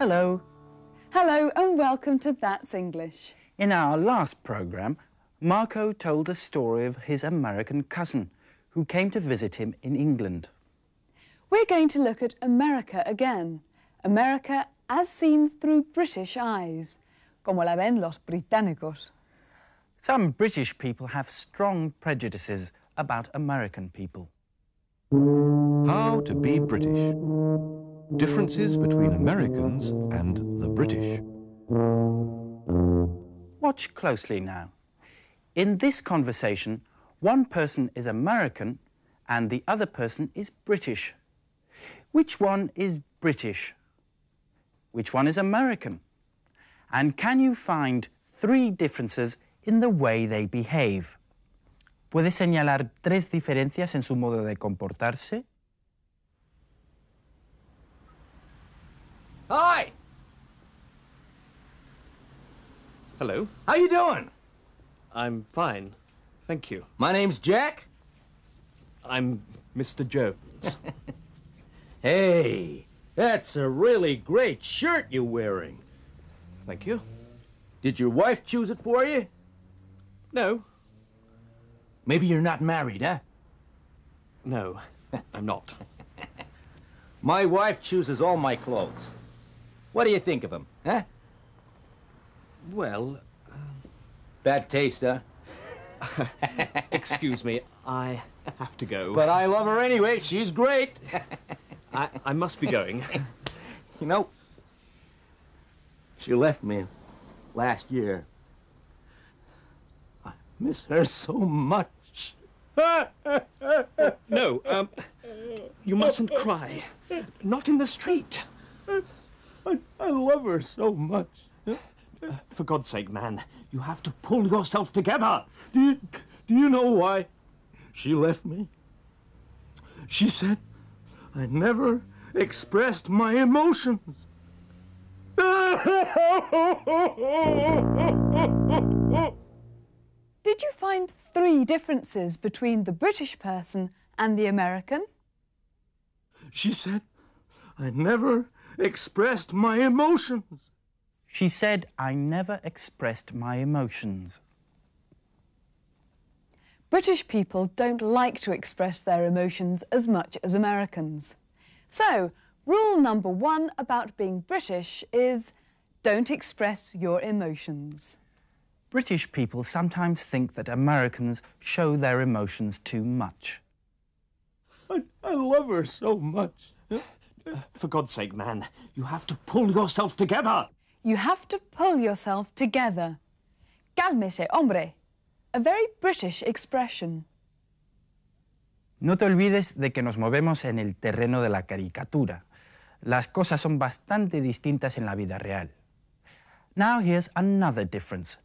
Hello. Hello and welcome to That's English. In our last programme, Marco told the story of his American cousin who came to visit him in England. We're going to look at America again. America as seen through British eyes, como la ven los británicos. Some British people have strong prejudices about American people. How to be British. Differences between Americans and the British. Watch closely now. In this conversation, one person is American and the other person is British. Which one is British? Which one is American? And can you find 3 differences in the way they behave? ¿Puedes señalar 3 diferencias en su modo de comportarse? Hi! Hello. How you doing? I'm fine, thank you. My name's Jack. I'm Mr. Jones. Hey, that's a really great shirt you're wearing. Thank you. Did your wife choose it for you? No. Maybe you're not married, huh? No, I'm not. My wife chooses all my clothes. What do you think of them, huh? Well, Bad taste, huh? excuse me, I have to go. But I love her anyway. She's great. I must be going. You know, she left me last year. I miss her so much. No, you mustn't cry. Not in the street. I love her so much. For God's sake, man, you have to pull yourself together. Do you know why she left me? She said I never expressed my emotions. Did you find 3 differences between the British person and the American? She said I never expressed my emotions. She said, I never expressed my emotions. British people don't like to express their emotions as much as Americans. So, rule number 1 about being British is don't express your emotions. British people sometimes think that Americans show their emotions too much. I love her so much. For God's sake, man, you have to pull yourself together. You have to pull yourself together. Cálmese, hombre. A very British expression. No te olvides de que nos movemos en el terreno de la caricatura. Las cosas son bastante distintas en la vida real. Now here's another difference.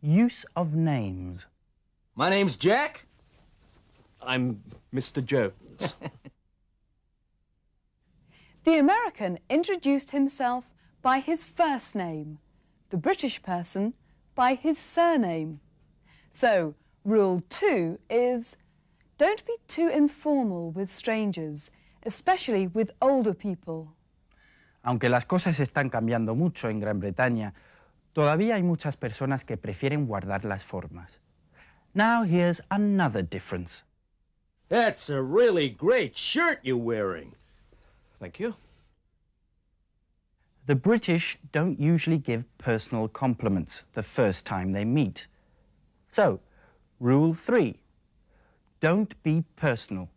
Use of names. My name's Jack. I'm Mr. Jones. The American introduced himself by his first name, the British person by his surname. So, rule 2 is don't be too informal with strangers, especially with older people. Aunque las cosas están cambiando mucho en Gran Bretaña, todavía hay muchas personas que prefieren guardar las formas. Now here's another difference. That's a really great shirt you're wearing. Thank you. The British don't usually give personal compliments the first time they meet. So, rule 3. Don't be personal.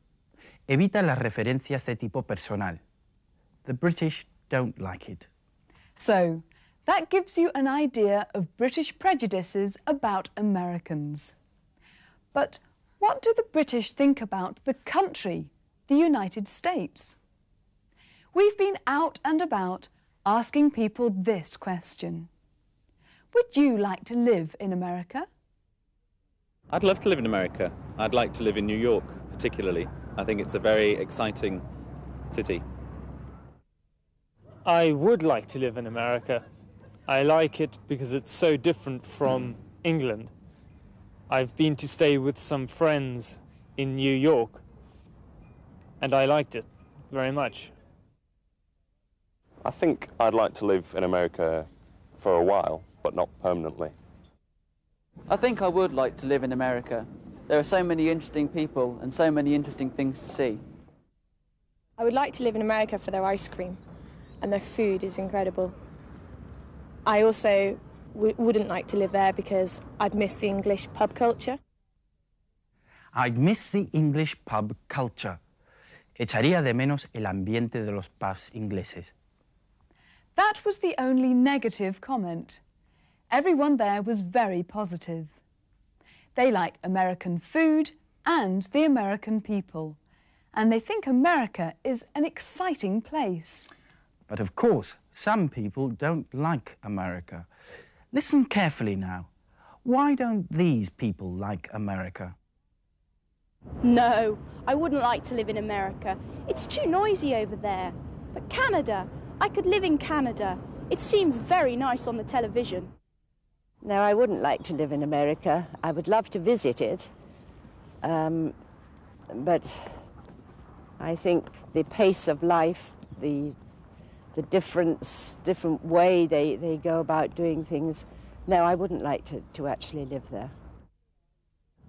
Evita las referencias de tipo personal. The British don't like it. So, that gives you an idea of British prejudices about Americans. But what do the British think about the country, the United States? We've been out and about asking people this question. Would you like to live in America? I'd love to live in America. I'd like to live in New York, particularly. I think it's a very exciting city. I would like to live in America. I like it because it's so different from England. I've been to stay with some friends in New York, and I liked it very much. I think I'd like to live in America for a while, but not permanently. I think I would like to live in America. There are so many interesting people and so many interesting things to see. I would like to live in America for their ice cream, and their food is incredible. I also wouldn't like to live there because I'd miss the English pub culture. I'd miss the English pub culture. Echaría de menos el ambiente de los pubs ingleses. That was the only negative comment. Everyone there was very positive. They like American food and the American people, and they think America is an exciting place. But of course, some people don't like America. Listen carefully now. Why don't these people like America? No, I wouldn't like to live in America. It's too noisy over there. But Canada, I could live in Canada. It seems very nice on the television. No, I wouldn't like to live in America. I would love to visit it. But I think the pace of life, the different way they go about doing things, no, I wouldn't like to actually live there.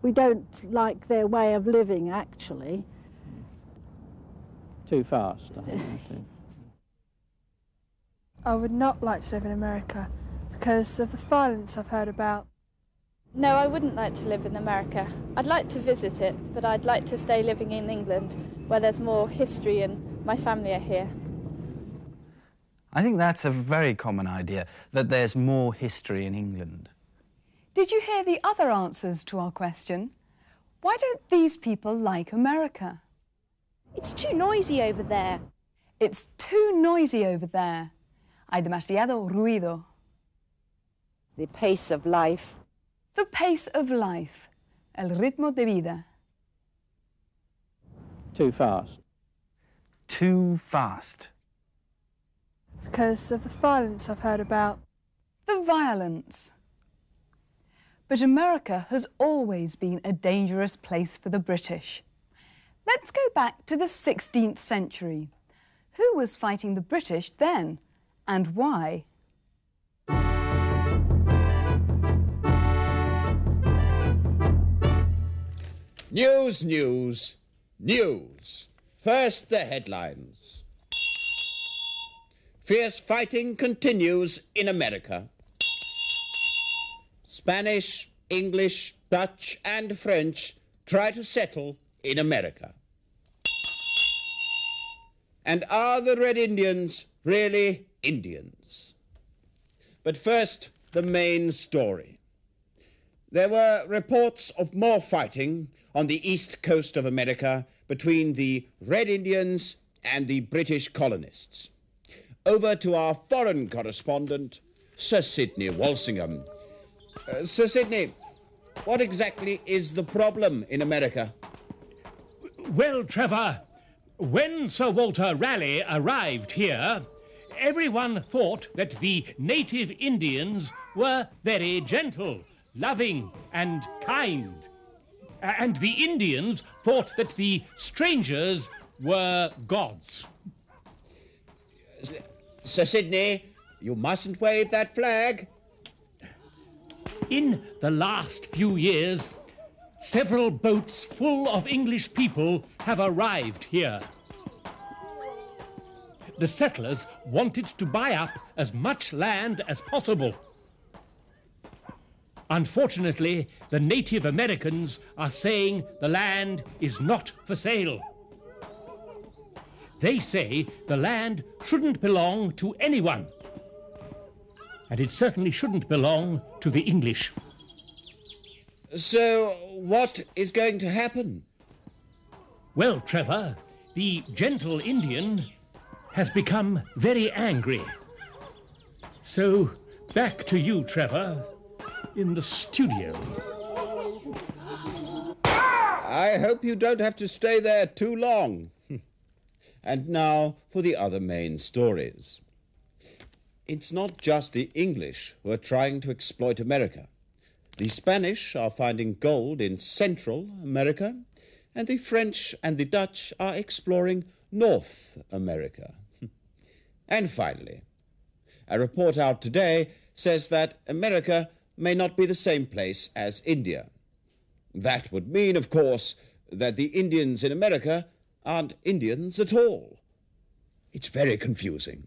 We don't like their way of living, actually. Too fast, I think. I would not like to live in America because of the violence I've heard about. No, I wouldn't like to live in America. I'd like to visit it, but I'd like to stay living in England, where there's more history and my family are here. I think that's a very common idea, that there's more history in England. Did you hear the other answers to our question? Why don't these people like America? It's too noisy over there. It's too noisy over there. Hay demasiado ruido. The pace of life. The pace of life. El ritmo de vida. Too fast. Too fast. Because of the violence I've heard about. The violence. But America has always been a dangerous place for the British. Let's go back to the 16th century. Who was fighting the British then, and why? News, news, news. First, the headlines. Fierce fighting continues in America. Spanish, English, Dutch and French try to settle in America. And are the Red Indians really Indians? But first, the main story. There were reports of more fighting on the east coast of America between the Red Indians and the British colonists. Over to our foreign correspondent, Sir Sidney Walsingham. Sir Sidney, what exactly is the problem in America? Well, Trevor, when Sir Walter Raleigh arrived here, everyone thought that the native Indians were very gentle, loving and kind. And the Indians thought that the strangers were gods. Sir Sidney, you mustn't wave that flag. In the last few years, several boats full of English people have arrived here. The settlers wanted to buy up as much land as possible. Unfortunately, the Native Americans are saying the land is not for sale. They say the land shouldn't belong to anyone. And it certainly shouldn't belong to the English. So, what is going to happen? Well, Trevor, the gentle Indian has become very angry. So, back to you, Trevor, in the studio. I hope you don't have to stay there too long. And now for the other main stories. It's not just the English who are trying to exploit America. The Spanish are finding gold in Central America, and the French and the Dutch are exploring North America. And finally, a report out today says that America may not be the same place as India. That would mean, of course, that the Indians in America aren't Indians at all. It's very confusing.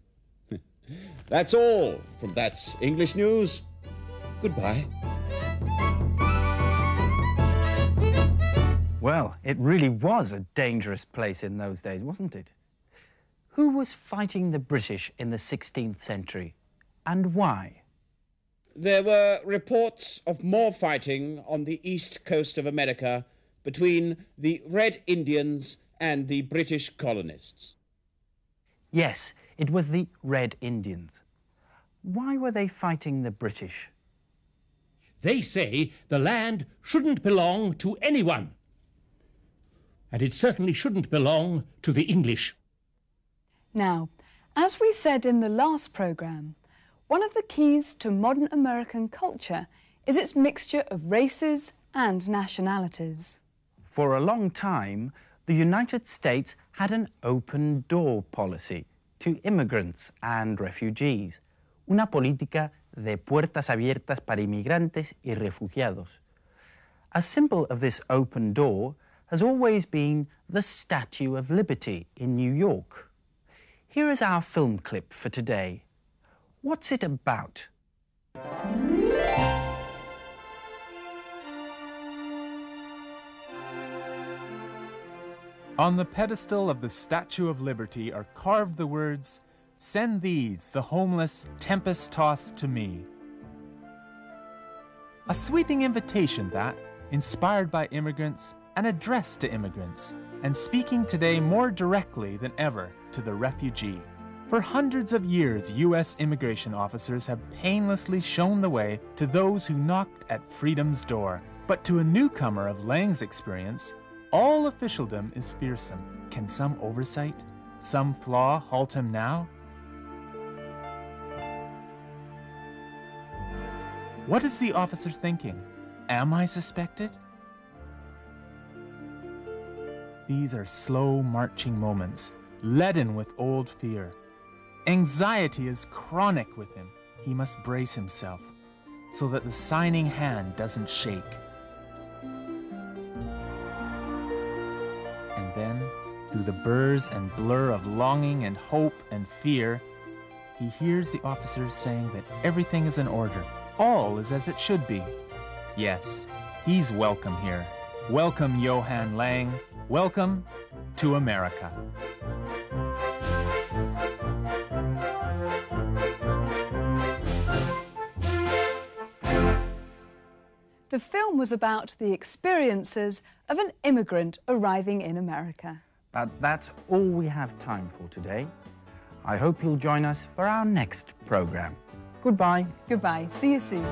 That's all from That's English News. Goodbye. Well, it really was a dangerous place in those days, wasn't it? Who was fighting the British in the 16th century, and why? There were reports of more fighting on the east coast of America between the Red Indians and the British colonists. Yes, it was the Red Indians. Why were they fighting the British? They say the land shouldn't belong to anyone. And it certainly shouldn't belong to the English. Now, as we said in the last programme, one of the keys to modern American culture is its mixture of races and nationalities. For a long time, the United States had an open-door policy to immigrants and refugees, una política de puertas abiertas para inmigrantes y refugiados. A symbol of this open door has always been the Statue of Liberty in New York. Here is our film clip for today. What's it about? On the pedestal of the Statue of Liberty are carved the words, "Send these, the homeless, tempest-tossed to me." A sweeping invitation that, inspired by immigrants and addressed to immigrants, and speaking today more directly than ever to the refugee. For hundreds of years, U.S. immigration officers have painlessly shown the way to those who knocked at freedom's door. But to a newcomer of Lang's experience, all officialdom is fearsome. Can some oversight, some flaw halt him now? What is the officer thinking? Am I suspected? These are slow marching moments, leaden with old fear. Anxiety is chronic with him. He must brace himself so that the signing hand doesn't shake. And then, through the burrs and blur of longing and hope and fear, he hears the officers saying that everything is in order. All is as it should be. Yes, he's welcome here. Welcome, Johann Lang. Welcome to America. The film was about the experiences of an immigrant arriving in America. But that's all we have time for today. I hope you'll join us for our next programme. Goodbye. Goodbye. See you soon.